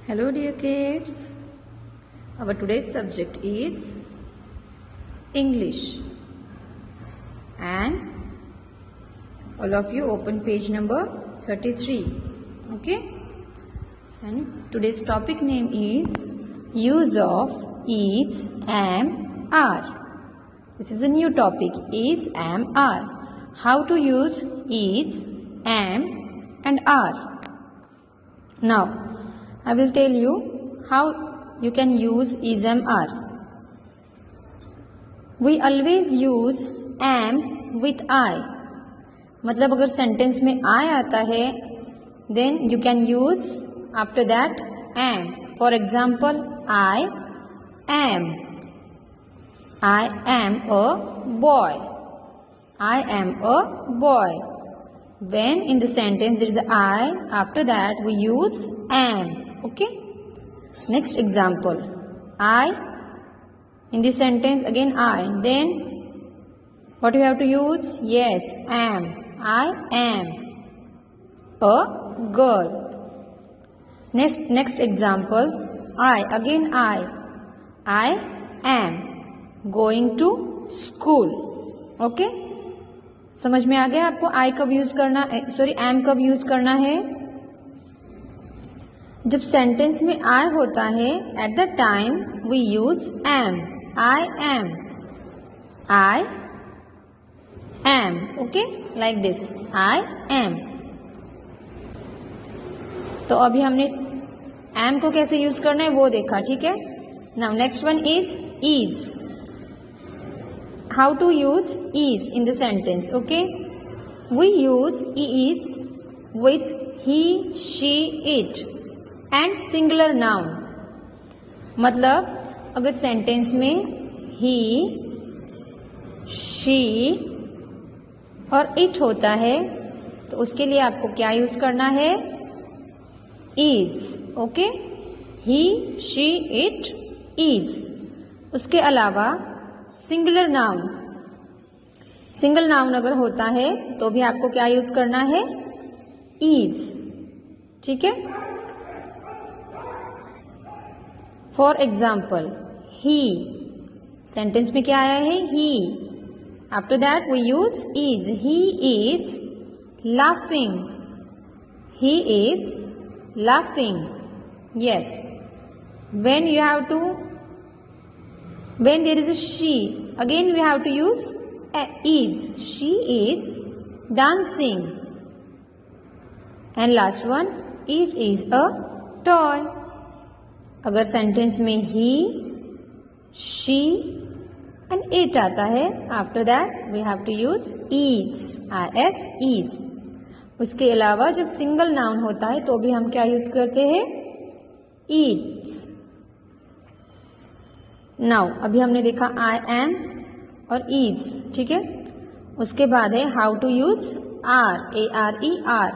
Hello dear kids, our today's subject is English and all of you open page number 33, okay, and today's topic name is use of is, am, are. This is a new topic, is, am, are. How to use is, am and are. Now I will tell you how you can use is, am, are. We always use am with I. मतलब अगर sentence में I आता है then you can use after that am. For example, I am a boy. I am a boy. When in the sentence there is I, after that we use am. Okay. Next example. I. In this sentence again I. Then what you have to use? Yes, am. I am a girl. Next example. I. Again I. I am going to school. Okay. समझ में आ गया आपको I कब use करना, sorry am कब use करना है? जब सेंटेंस में I होता है at the time we use am. I am, okay, like this, I am. तो अभी हमने am को कैसे यूज करना है वो देखा, ठीक है. Now next one is. How to use is in the sentence, okay? We use is with he, she, it and singular noun. मतलब अगर सेंटेंस में he, she और it होता है तो उसके लिए आपको क्या यूज करना है? is, okay? he, she, it, is. उसके अलावा सिंगुलर नाउन, सिंगल नाउन अगर होता है तो भी आपको क्या यूज करना है? इज, ठीक है. फॉर एग्जाम्पल ही, सेंटेंस में क्या आया है? He. After that we use is. He is laughing. He is laughing. Yes. When you have to, when there is a she, again we have to use is. She is dancing. And last one, it is a toy. अगर sentence में he, she and it आता है, after that we have to use is. is. उसके अलावा जब single noun होता है तो भी हम क्या यूज करते हैं? eats. नाउ अभी हमने देखा आई एम और इज, ठीक है. उसके बाद है how to use are. ARE, are.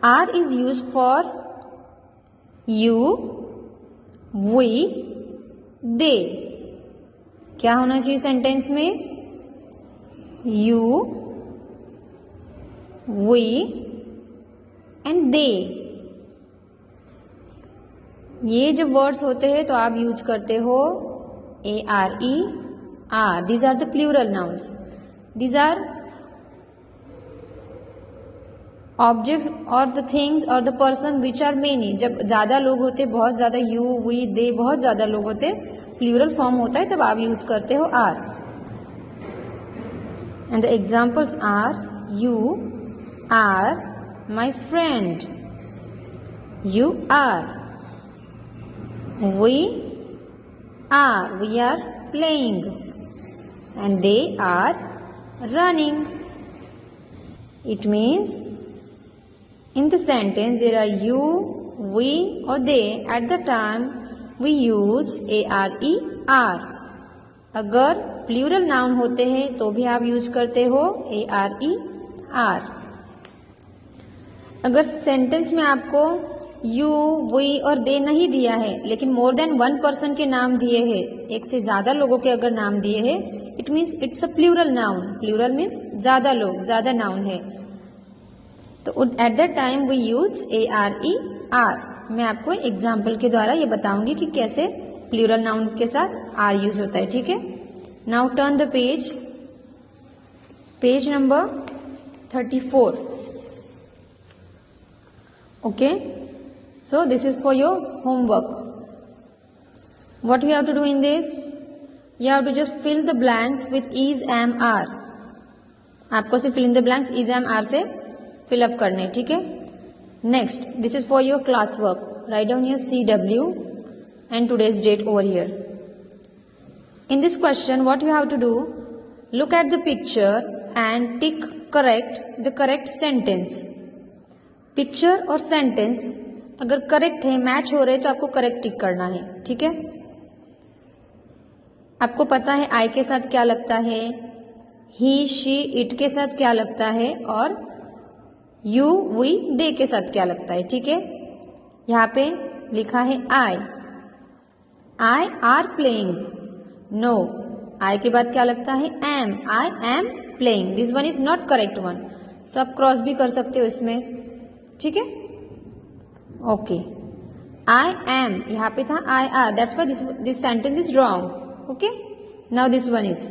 Are is use for you, we, they. क्या होना चाहिए सेंटेंस में? You, we and they. ये जब वर्ड्स होते हैं तो आप यूज करते हो ARE, are. These are the plural nouns. These are objects और द थिंग्स और the person which are many. जब ज्यादा लोग होते, बहुत ज्यादा, यू, वी, दे, बहुत ज्यादा लोग होते, प्लूरल फॉर्म होता है, तब आप यूज करते हो are. And the examples are you are my friend. You are. We are playing and they are running. It means in the sentence there are you, we or they. At the time we use ARE, are. अगर plural noun होते हैं तो भी आप use करते हो ARE, are. अगर sentence में आपको यू, वी और दे नहीं दिया है लेकिन मोर देन वन पर्सन के नाम दिए हैं, एक से ज्यादा लोगों के अगर नाम दिए हैं, it means it's a plural noun. Plural means ज्यादा लोग, ज्यादा नाउन है. तो at that time we use ARE, are. मैं आपको एग्जाम्पल के द्वारा ये बताऊंगी कि कैसे प्लूरल नाउन के साथ आर यूज होता है, ठीक है। Now turn the page, page number 34. Okay, so this is for your homework. What you have to do in this? You have to just fill the blanks with is, am, are. आपको सिर्फ fill in the blanks is, am, are से fill up करने, ठीक है। Next, this is for your class work. Write down here CW and today's date over here. In this question, what you have to do? Look at the picture and tick the correct sentence. Picture और sentence अगर correct है, match हो रहे तो आपको correct टिक करना है, ठीक है। आपको पता है आई के साथ क्या लगता है, ही, शी, इट के साथ क्या लगता है और यू, वी, दे के साथ क्या लगता है, ठीक है। यहाँ पे लिखा है I are playing, no, I के बाद क्या लगता है am, I am playing, this one is not correct one. So आप क्रॉस भी कर सकते हो इसमें, ठीक है। ओके, आई एम यहाँ पे था I are, that's why this sentence is wrong. Okay, now this one is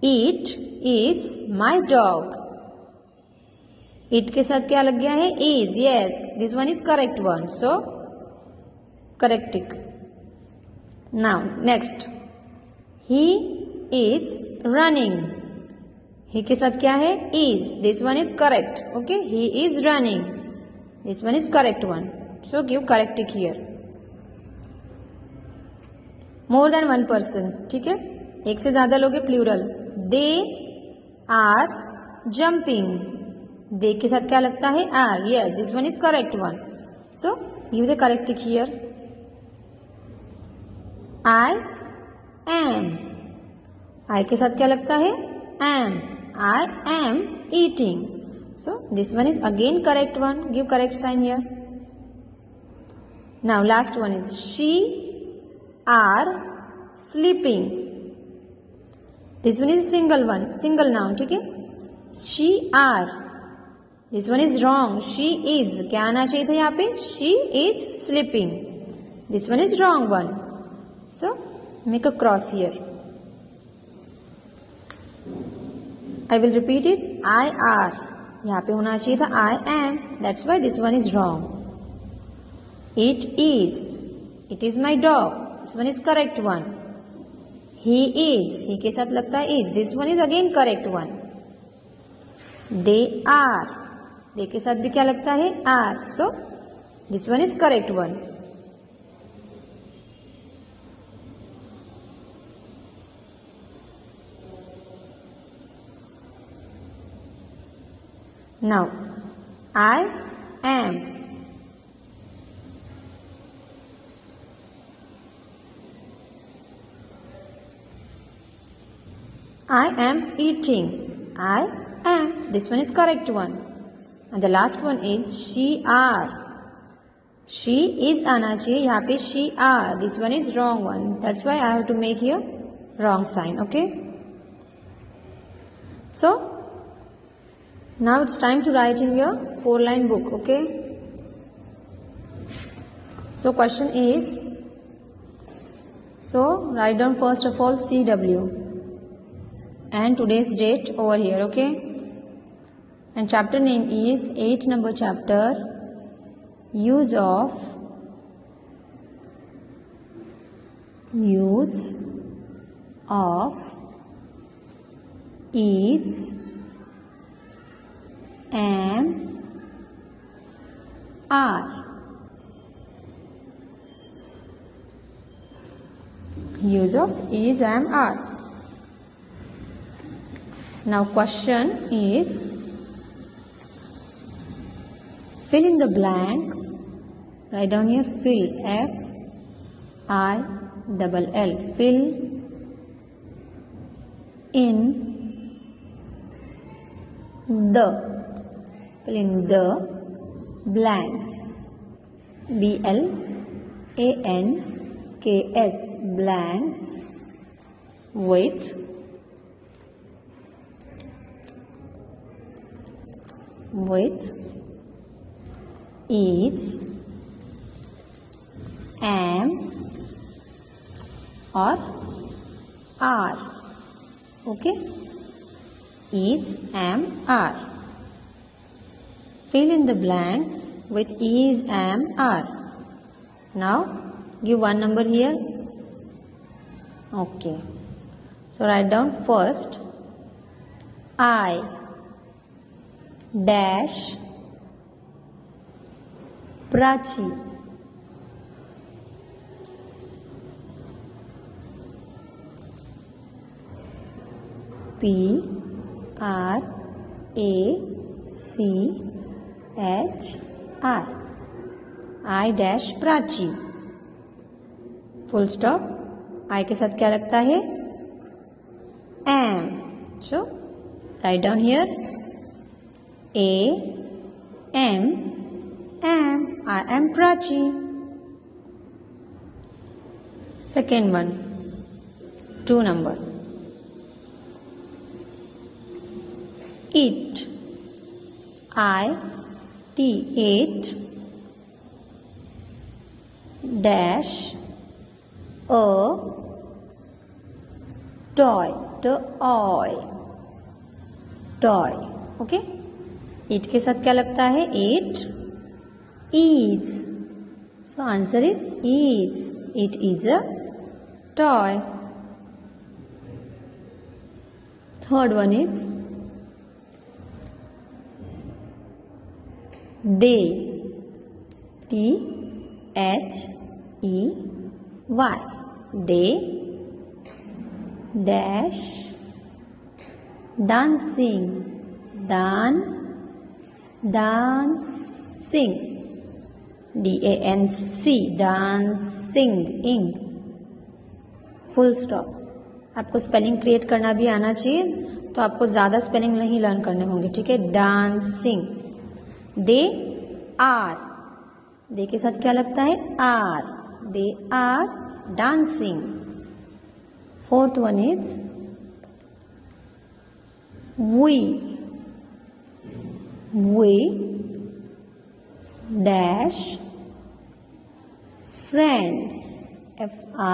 it is my dog, it के साथ क्या लग गया है is, yes, this one is correct one, so correct tick. Now next, he is running, he के साथ क्या है is, this one is correct, okay, he is running, this one is correct one, so give correct tick here. More than one person, ठीक है, एक से ज्यादा लोग है plural, they are jumping, they के साथ क्या लगता है are, yes, this one is correct one, so give the correct tick here. I am, I के साथ क्या लगता है am, I am eating. So this one is again correct one. Give correct sign here. Now last one is she are sleeping. This one is single one, single noun, ठीक है। She are. This one is wrong. She is. क्या आना चाहिए था यहाँ पे? She is sleeping. This one is wrong one. So make a cross here. I will repeat it. I are. यहाँ पे होना चाहिए था I am. That's why this one is wrong. It is. It is my dog. This one is correct one. He is. He के साथ लगता है is. This one is again correct one. They are. They के साथ भी क्या लगता है are. So this one is correct one. Now, I am. I am eating. I am. This one is correct one. And the last one is she are. She is आना चाहिए, यहाँ पे she are. This one is wrong one. That's why I have to make here wrong sign. Okay. So now it's time to write in your 4-line book, okay? So question is, so write down first of all CW and today's date over here, okay? And chapter name is 8 number chapter, use of is, am, are. Use of is, am, are. Now question is, fill in the blank. Write down here fill, F-I-L-L, fill in the blanks, BLANKS, blanks with is, am or are. Okay? Is, am, are. Fill in the blanks with is, am, are. Now give one number here. Okay. So write down first I dash Prachi. P R A C H I dash Prachi. Full stop. I के साथ क्या लगता है? Am. So write down here am. I am Prachi. Second one, 2 number. It. It dash a toy. Toy. Okay? It के साथ क्या लगता है? It is. So answer is is. It is a toy. Third one is they. THEY. They dash dancing. Dancing. DANC. Dancing. Full stop. आपको spelling create करना भी आना चाहिए, तो आपको ज़्यादा स्पेलिंग नहीं लर्न करने होंगे. ठीक है? डांसिंग. They are. दे के साथ क्या लगता है? Are. They are dancing. Fourth one is we dash friends. FRIEN.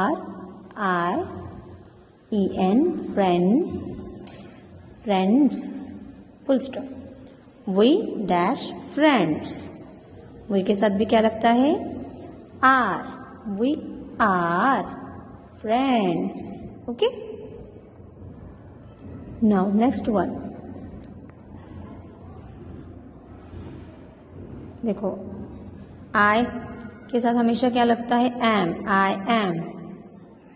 Friends. Full stop. we dash friends. we के साथ भी क्या लगता है? are. we are friends. Okay? Now next one. देखो I के साथ हमेशा क्या लगता है? am. I am.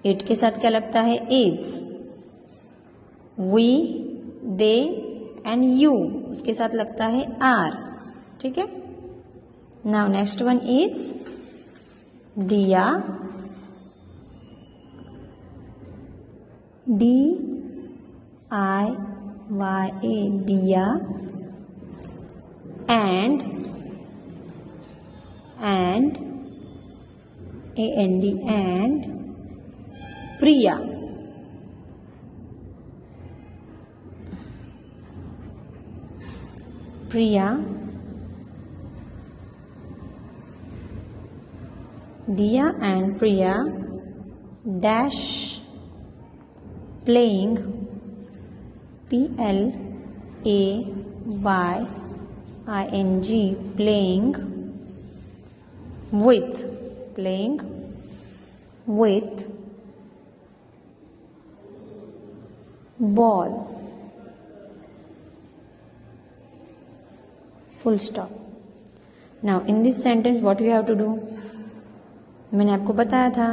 It के साथ क्या लगता है? is. we, they and you उसके साथ लगता है are. ठीक है? Now next one is दिया. DIYA. दिया. and AND and Priya. Diya and Priya dash playing. PLAYING. playing with ball. Full stop. Now in this sentence what we have to do? मैंने आपको बताया था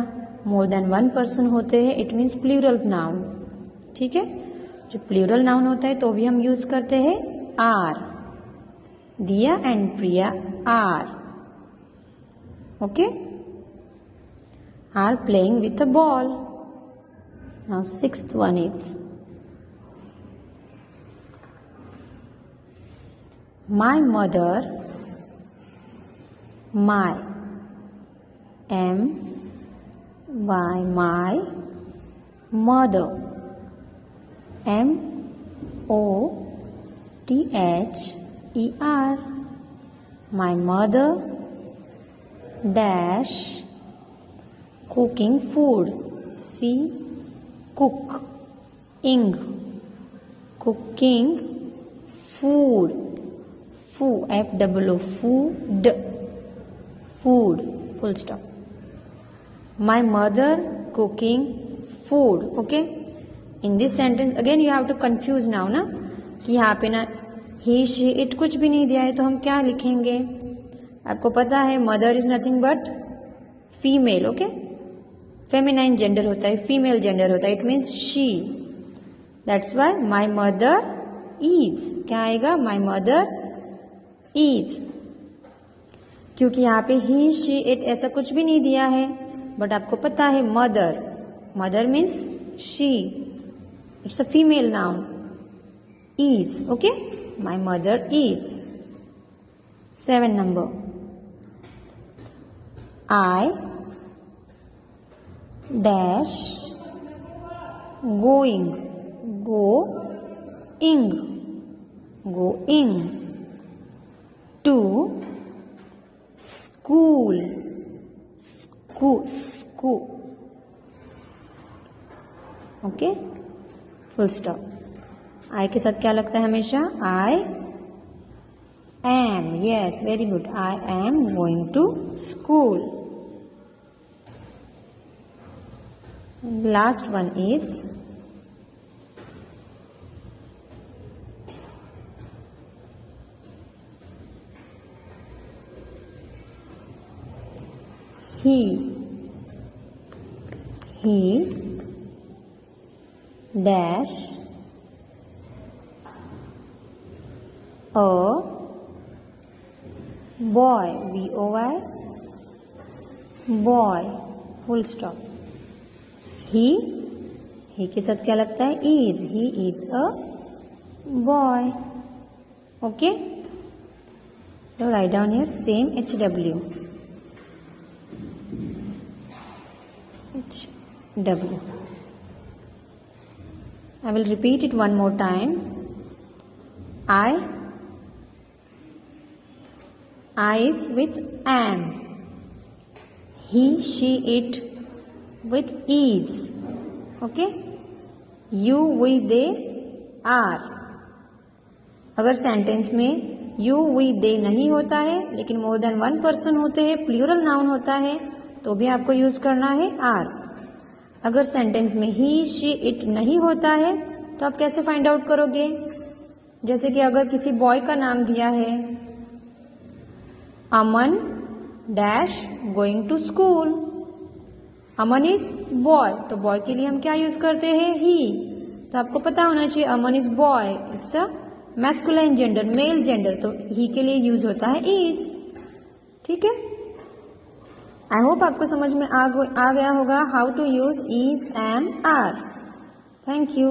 more than one person होते हैं, it means plural noun. ठीक है? जो plural noun होता है तो भी हम यूज करते हैं are. दिया and Priya are. Okay? Are playing with a ball. Now sixth one is my mother. My mother. MOTHER. My mother dash cooking food. C, cook, ing, cooking food. Foo, F-O-O, food, food, full stop. My mother cooking food. Okay, in this sentence again you have to confuse now ना, कि यहाँ पे ना he she it कुछ भी नहीं दिया है तो हम क्या लिखेंगे. आपको पता है mother is nothing but female. Okay, feminine gender होता है, फीमेल जेंडर होता है, it means she. That's why my mother is, क्या आएगा, माई मदर इज. क्योंकि यहाँ पे ही शी इट ऐसा कुछ भी नहीं दिया है, बट आपको पता है mother, mother means she, it's a female noun. Is. Okay, my mother is. 7 number. I dash going, going to school, school. Okay, full stop. I के साथ क्या लगता है हमेशा, आई am. Yes, very good. I am going to school. Last one is he dash a boy, B-O-Y, boy, full stop. he के साथ क्या लगता है, is, he is a boy. Okay, so write down here same HW. I will repeat it one more time. I is with am. He she it with is. Okay, you we they are. अगर sentence में you we they नहीं होता है लेकिन मोर than one person होते हैं, plural noun होता है, तो भी आपको यूज करना है आर. अगर सेंटेंस में ही शी इट नहीं होता है तो आप कैसे फाइंड आउट करोगे. जैसे कि अगर किसी बॉय का नाम दिया है, Aman dash going to school, Aman is boy, तो बॉय के लिए हम क्या यूज करते हैं, ही. तो आपको पता होना चाहिए Aman is boy, it's a masculine gender, male gender, तो ही के लिए यूज होता है इज. ठीक है, आई होप आपको समझ में आ गया होगा how to use is, am, are. Thank you.